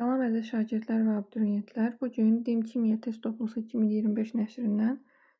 Salam əziz şagirdlər və abituriyentlər. Bugün DİM Kimya Test Toplusu 2025 nəşrindən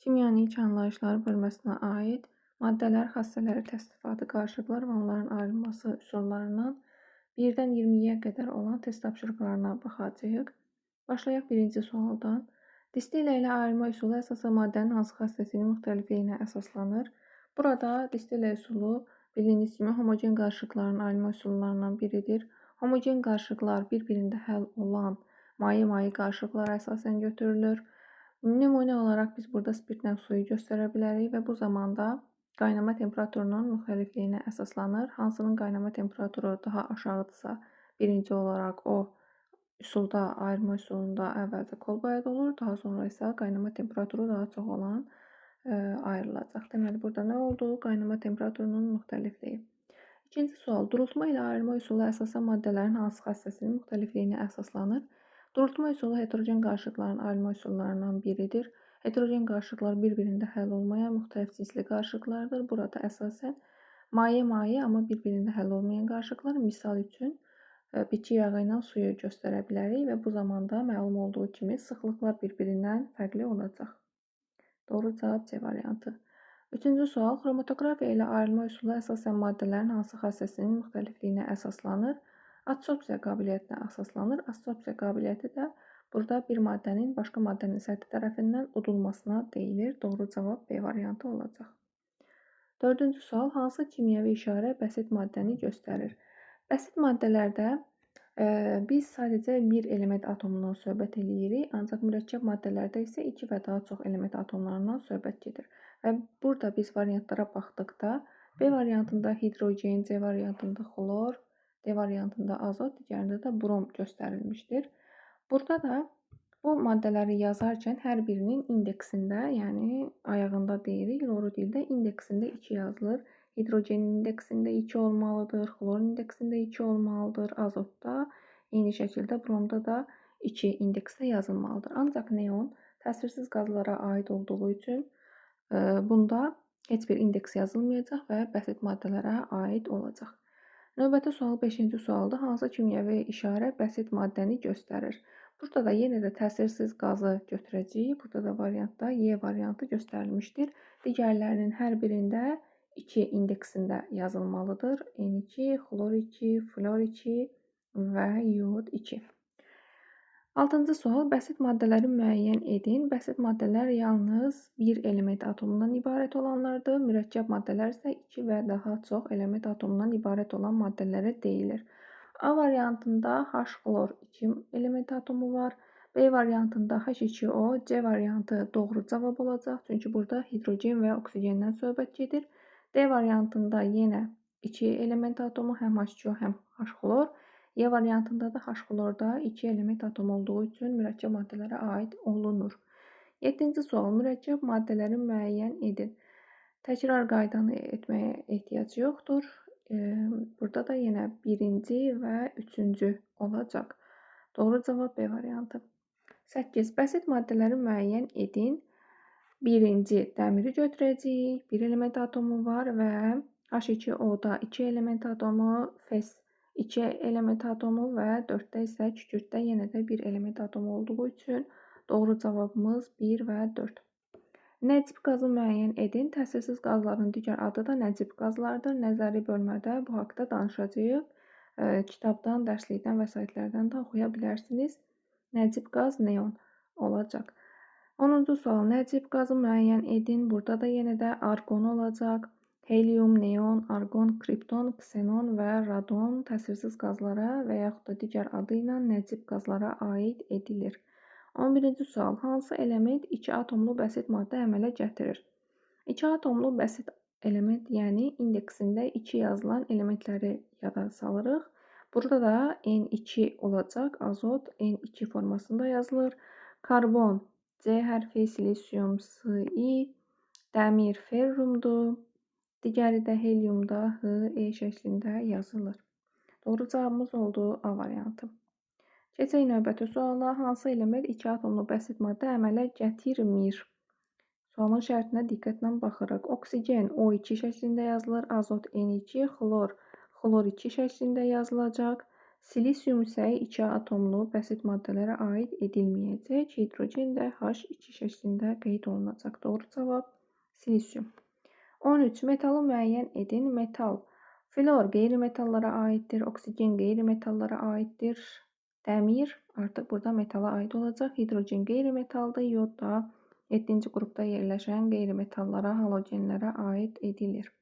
kimyanın ilk anlayışları bölməsinə aid maddələr, xassələri, təsnifatı, qarışıqlar və onların ayrılması üsullarından 1-dən 20-yə qədər olan test tapşırıqlarına baxacağıq. Başlayaq birinci sualdan. Distilə ilə ayırma üsulu əsasən maddənin hansı xassəsinin müxtəlifliyinə əsaslanır? Burada distilə üsulu bildiyiniz kimi homogen qarışıqların ayırma üsullarından biridir. Homogen qarışıqlar bir-birində həll olan maye qarışıqlara əsasən götürülür. Nümunə olaraq biz burada spirtlə suyu göstərə bilərik və bu zamanda qaynama temperaturunun müxtəlifliyinə əsaslanır. Hansının qaynama temperaturu daha aşağıdırsa, birinci olaraq o üsulda, ayırma üsulunda əvvəlcə kolbayad olur, daha sonra isə qaynama temperaturu daha çox olan ayrılacaq. Deməli, burada nə oldu? Qaynama temperaturunun müxtəlifliyi. İkinci sual. Durultma ilə ayırma üsulu əsasən maddələrin hansı xassəsinin müxtəlifliyinə əsaslanır? Durultma üsulu heterogen qarışıqların ayırma üsullarından biridir. Heterogen qarışıqlar bir-birində həll olmayan müxtəlif cinsli qarışıqlardır. Burada əsasən maye, amma bir-birində həll olmayan qarışıqlar, misal üçün bitki yağı ilə suyu göstərə bilərik və bu zamanda məlum olduğu kimi sıxlıqlar bir-birindən fərqli olacaq. Doğru cavab C variantı. Üçüncü sual. Xromatoqrafiya ilə ayrılma üsulu əsasən maddələrin hansı xassəsinin müxtəlifliyinə əsaslanır? Adsorpsiya qabiliyyətinə əsaslanır. Adsorpsiya qabiliyyəti də burada bir maddənin başqa maddənin səthi tərəfindən udulmasına deyilir. Doğru cavab B variantı olacaq. Dördüncü sual. Hansı kimyəvi işarə bəsit maddəni göstərir? Bəsit maddələrdə biz sadəcə bir element atomundan söhbət edirik, ancaq mürəkkəb maddələrdə isə 2 və daha çox element atomlarından söhbət gedir. Və burada biz variantlara baxdıqda B variantında hidrogen, C variantında xlor, D variantında azot, digərində də brom göstərilmişdir. Burada da bu maddələri yazarkən hər birinin indeksində, yəni ayağında deyirik, loru dildə indeksində 2 yazılır. Hidrogenin indeksində 2 olmalıdır, xlorun indeksində 2 olmalıdır, azotda, eyni şəkildə bromda da 2 indeksdə yazılmalıdır. Ancaq neon təsirsiz qazlara aid olduğu üçün bunda heç bir indeks yazılmayacaq və bəsit maddələrə aid olacaq. Növbəti sual 5-ci sualda hansı kimyəvi işarə bəsit maddəni göstərir? Burada da yenə də təsirsiz qazı götürəcəyik. Burada da variantda Y variantı göstərilmişdir. Digərlərinin hər birində 2 indeksində yazılmalıdır. N2, xlor 2, flor 2 və iod 2. 6-cı sual. Bəsit maddələri müəyyən edin. Bəsit maddələr yalnız bir element atomundan ibarət olanlardır. Mürəkkəb maddələr isə 2 və daha çox element atomundan ibarət olan maddələrə deyilir. A variantında H-xlor 2 element atomu var. B variantında H2O, C variantı doğru cavab olacaq. Çünki burada hidrogen və oksigenden söhbət gedir. D variantında yenə 2 element atomu, həm H2O, həm H-xlor. Y variantında da H-xlorda 2 element atom olduğu üçün mürəkkəb maddələrə aid olunur. 7-ci sual. Mürəkkəb maddələri müəyyən edin. Təkrar qaydanı etməyə ehtiyac yoxdur. Burada da yenə birinci və üçüncü olacaq. Doğru cavab B variantı. 8. Bəsit maddələri müəyyən edin. Birinci dəmiri götürəcəyik. 1 element atomu var və H2O-da 2 element atomu, Fes 2 element atomu və 4-də isə kükürddə yenə də 1 element atomu olduğu üçün doğru cavabımız 1 və 4. Nəcib qazı müəyyən edin. Təsirsiz qazların digər adı da nəcib qazlardır. Nəzəri bölmədə bu haqda danışacağıq. Kitabdan, dərslikdən və saitlərdən də oxuya bilərsiniz. Nəcib qaz neon olacaq. 10-cu sual. Nəcib qazı müəyyən edin. Burada da yenə də arqon olacaq. Helium, neon, arqon, kripton, ksenon və radon təsirsiz qazlara və yaxud da digər adı ilə nəcib qazlara aid edilir. 11-ci sual. Hansı element 2 atomlu bəsit maddə əmələ gətirir? 2 atomlu bəsit element, yəni indeksində 2 yazılan elementləri yada salırıq. Burada da N2 olacaq. Azot N2 formasında yazılır. Karbon C hərfi, silisium Si, dəmir ferrumdur. Digəri də heliumda He şəklində yazılır. Doğru cavabımız oldu A variantı. Keçək növbəti suala. Hansı element 2 atomlu bəsit maddə əmələ gətirmir? Sualın şərtinə diqqətlə baxırıq. Oksigen O2 şəklində yazılır. Azot N2, xlor 2 şəklində yazılacaq. Silisium isə 2 atomlu bəsit maddələrə aid edilməyəcək. Hidrogen də H2 şəklində qeyd olunacaq. Doğru cavab silisium. 13. Metalı müəyyən edin. Metal. Flor qeyri-metallara aiddir. Oksigen qeyri-metallara aiddir. Dəmir artıq burada metala aid olacaq. Hidrogen qeyri-metaldır. Yod da 7-ci qrupda yerləşən qeyri-metallara, halogenlərə aid edilir.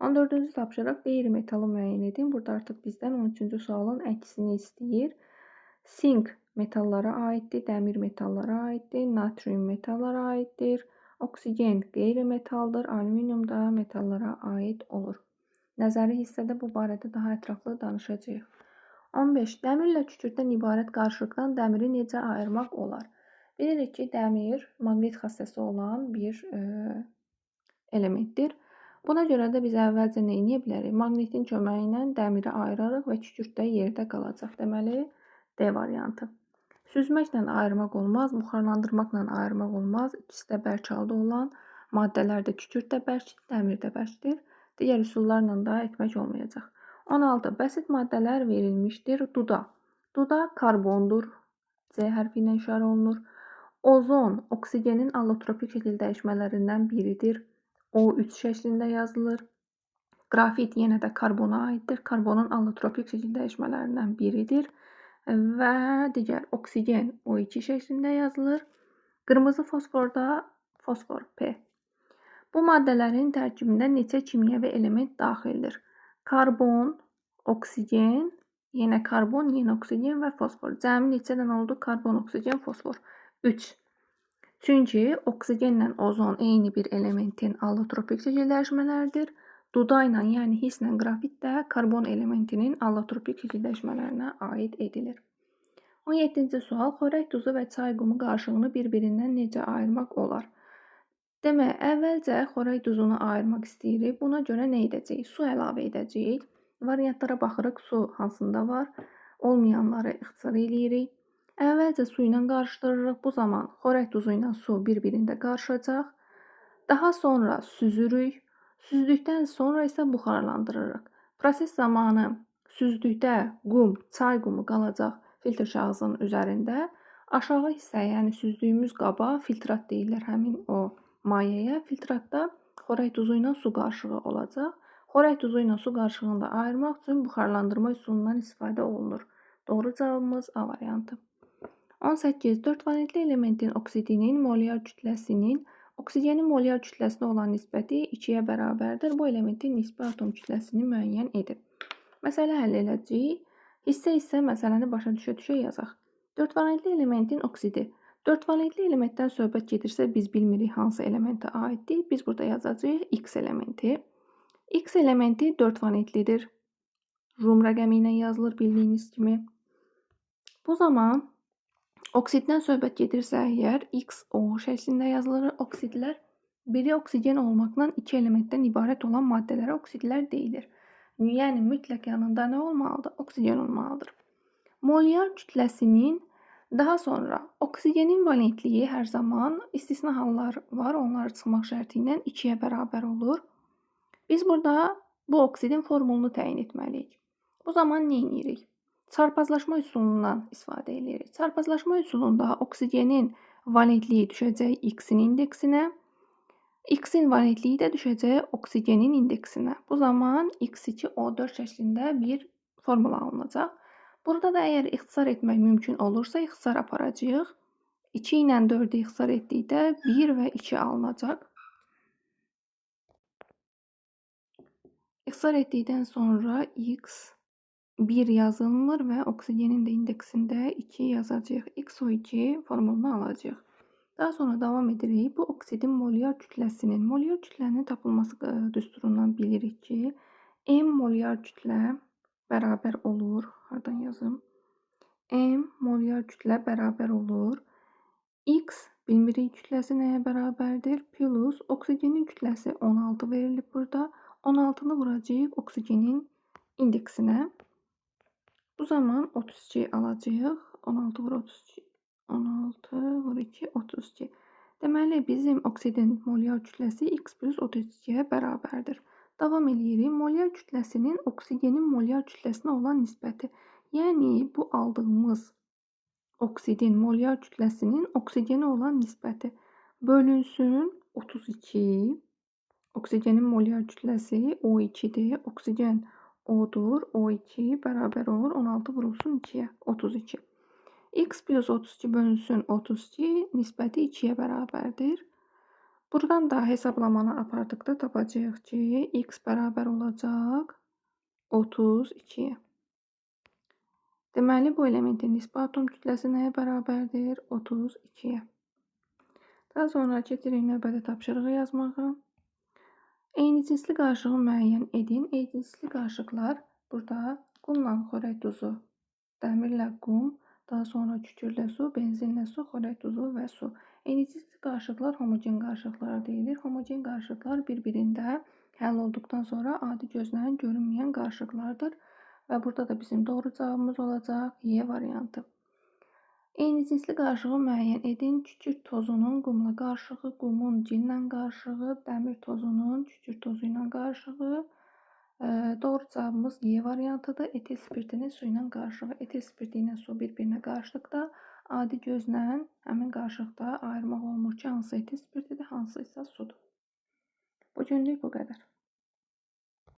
14-cü tapşırıq qeyri-metalı müəyyən edin. Burada artıq bizdən 13-cü sualın əksini istəyir. Sink metallara aiddir, dəmir metallara aiddir, natrium metallara aiddir. Oksigen qeyri-metaldır, alüminium da metallara aid olur. Nəzəri hissədə bu barədə daha ətraflı danışacağıq. 15. Dəmirlə kükürddən ibarət qarışıqdan dəmiri necə ayırmaq olar? Bilirik ki, dəmir maqnit xassəsi olan bir elementdir. Buna görə də biz əvvəlcə nə edə bilərik? Maqnitin köməyi ilə dəmiri ayırarıq və kükürt də yerdə qalacaq. Deməli, D variantı. Süzməklə ayırmaq olmaz, buxarlandırmaqla ayırmaq olmaz. İkisi də bərk halda olan maddələrdə kükürt də bərkdir, dəmir də bərkdir. Digər üsullarla da etmək olmayacaq. 16. Bəsit maddələr verilmişdir. Duda. Duda karbondur. C hərfi ilə işarə olunur. Ozon oksigenin allotropik şəkil dəyişmələrindən biridir. O3 şəklində yazılır. Qrafit yenə də karbona aiddir. Karbonun allotropik şəkil dəyişmələrindən biridir. Və digər oksigen O2 şəklində yazılır. Qırmızı fosforda fosfor P. Bu maddələrin tərkibində neçə kimyəvi element daxildir? Karbon, oksigen, yenə karbon, yenə oksigen və fosfor. Cəmi neçədən oldu? Karbon, oksigen, fosfor. 3. Çünki oksigenlə ozon eyni bir elementin allotropik şəkil dəyişmələridir. Duda ilə, yəni hislə qrafit də karbon elementinin allotropik şəkil dəyişmələrinə aid edilir. 17-ci sual. Xörək duzu və çay qumu qarışığını bir-birindən necə ayırmaq olar? Demək, əvvəlcə xörək duzunu ayırmaq istəyirik. Buna görə nə edəcəyik? Su əlavə edəcəyik. Variantlara baxırıq, su hansında var? Olmayanları ixtisar edirik. Əvvəlcə su ilə qarışdırırıq. Bu zaman xörək duzu ilə su bir-birində qarışacaq. Daha sonra süzürük. Süzdükdən sonra isə buxarlandırırıq. Proses zamanı süzdükdə qum, çay qumu qalacaq filtr kağızının üzərində. Aşağı hissə, yəni süzdüyümüz qaba filtrat deyirlər həmin o mayəyə. Filtratda xörək duzu ilə su qarışığı olacaq. Xörək duzu ilə su qarışığını da ayırmaq üçün buxarlandırma üsulundan istifadə olunur. Doğru cavabımız A variantı. 18. 4 valentli elementin oksidinin molyar kütləsinin oksigenin molyar kütləsinə olan nisbəti 2-yə bərabərdir. Bu elementin nisbi atom kütləsini müəyyən edin. Məsələ həll edəcəyik. Hissə məsələni başa düşə yazaq. 4 valentli elementin oksidi. 4 valentli elementdən söhbət gedirsə biz bilmirik hansı elementə aiddir. Biz burada yazacağıq X elementi. X elementi 4 valentlidir. Rum rəqəmi ilə yazılır bildiyiniz kimi. Bu zaman oksiddən söhbət gedirsə əgər XO şəklində yazılır. Oksidlər biri oksigen olmaqla 2 elementdən ibarət olan maddələrə oksidlər deyilir. Yəni mütləq yanında nə olmalıdır? Oksigen olmalıdır. Molyar kütləsinin daha sonra oksigenin valentliyi hər zaman istisna hallar var. Onları çıxmaq şərti ilə 2-yə bərabər olur. Biz burada bu oksidin formulunu təyin etməliyik. Bu zaman nə edirik? Çarpazlaşma üsulundan istifadə edirik. Çarpazlaşma üsulunda oksigenin valentliyi düşəcək X-in indeksinə. X-in valentliyi də düşəcək oksigenin indeksinə. Bu zaman X2O4 şəklində bir formula alınacaq. Burada da əgər ixtisar etmək mümkün olursa ixtisar aparacağıq. 2 ilə 4-ü ixtisar etdikdə 1 və 2 alınacaq. İxtisar etdikdən sonra X1 yazılmır və oksigenin də indeksində 2 yazacağıq. XO2 formulunu alacağıq. Daha sonra davam edirik. Bu oksidin molyar kütlənin tapılması düsturundan bilirik ki, M molyar kütlə bərabər olur. Hardan yazım? M molyar kütlə bərabər olur. X bilmirik kütləsi nəyə bərabərdir? Plus oksigenin kütləsi 16 verilib burada. 16-nı vuracağıq oksigenin indeksinə. Bu zaman 32 alacağıq. 16 vur 32. 16 vur 2, 32. Deməli, bizim oksidin molyar kütləsi X plus 32-yə bərabərdir. Davam edirik. Molyar kütləsinin oksigenin molyar kütləsinə olan nisbəti. Yəni bu aldığımız oksidin molyar kütləsinin oksigenə olan nisbəti bölünsün 32. Oksigenin molyar kütləsi O2-dir. Oksigen O'dur. O2 bərabər olur 16 vurulsun 2-yə 32. X plus 32 bölünsün 32 nisbəti 2-yə bərabərdir. Buradan da hesablamanı apardıqda tapacağıq ki, x bərabər olacaq 32-yə. Deməli, bu elementin nisbi atom kütləsi nəyə bərabərdir? 32-yə. Daha sonra keçirik növbəti tapşırığı yazmağa. Eyni cinsli qarışığı müəyyən edin. Eyni cinsli qarışıqlar burada qumla xörək duzu, dəmirlə qum, daha sonra kükürlə su, benzinlə su, xörək duzu və su. Eyni cinsli qarışıqlar homogen qarışıqlara deyilir. Homogen qarışıqlar bir-birində həll olduqdan sonra adi gözlə görünməyən qarışıqlardır. Və burada da bizim doğru cavabımız olacaq Y variantı. Eyni cinsli qarışığı müəyyən edin. Kükürt tozunun qumla qarışığı, qumun gillə qarışığı, dəmir tozunun kükürt tozu ilə qarışığı. Doğru cavabımız Y variantıdır. Etil spirtinin su ilə qarışığı. Etil spirti ilə su bir-birinə qarışdıqda adi gözlə həmin qarışıqda ayırmaq olmur ki, hansı etil spirtidir, hansı isə sudur. Bu günlük bu qədər.